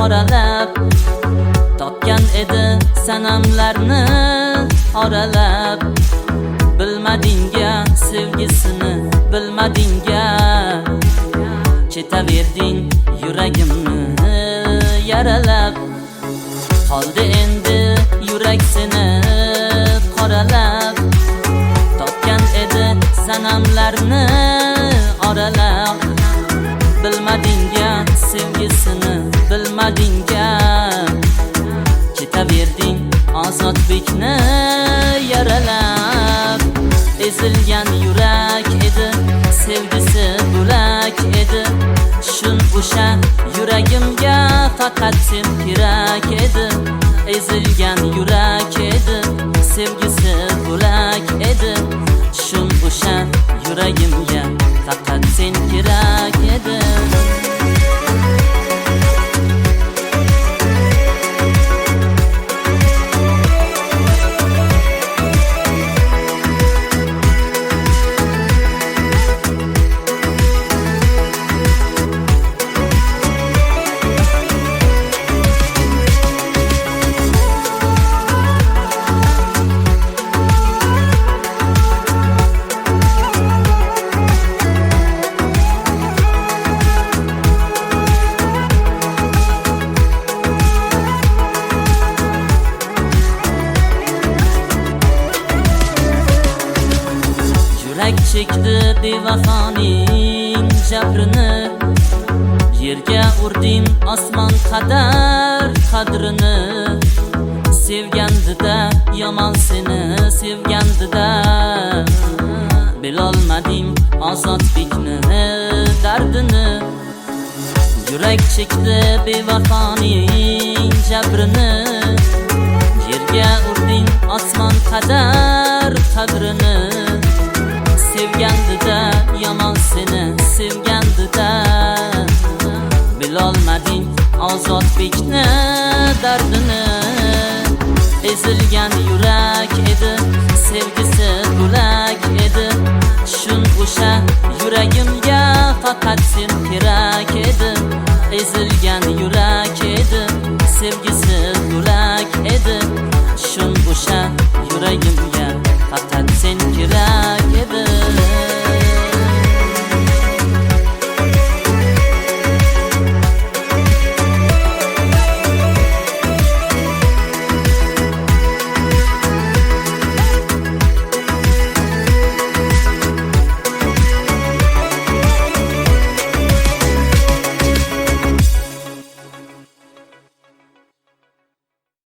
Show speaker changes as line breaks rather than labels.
oralab, topgan edi sanamlarni oralab. Bilmadingga sevgisini, bilmadingga ketaverding yuragimni yaralab. Qoldi endi yurak seni qoralab, topgan edi sanamlarni oralab. Bilmadingga sevgisini, bilmadingga ketaverding Ozodbekni yaralab. Ezilgan yurak edi, sevgisi bo'lak edi. Shun o'sha yuragimga faqat sen kerak edi. Ezilgan yurak edi, sevgisi bo'lak edi. Shun o'sha yuragimga faqat sen kerak edi. Yurak chekdi bevafoning jabrini, yerga urdim osmon qadar qadrini. Sevgandida yomon seni, sevgandida bilolmadim Ozodbekni dardini. Yurak chekdi bevafoning jabrini, yerga urdim osmon qadar qadrini. Sevgandida yomon seni, sevgandida bilolmading Ozodbekni dardini. Ezilgan yurak edi, sevgisi bo'lak edi. Shun o'sha yuragimga faqat sen kerak edi. Ezilgan yurak edi, sevgisi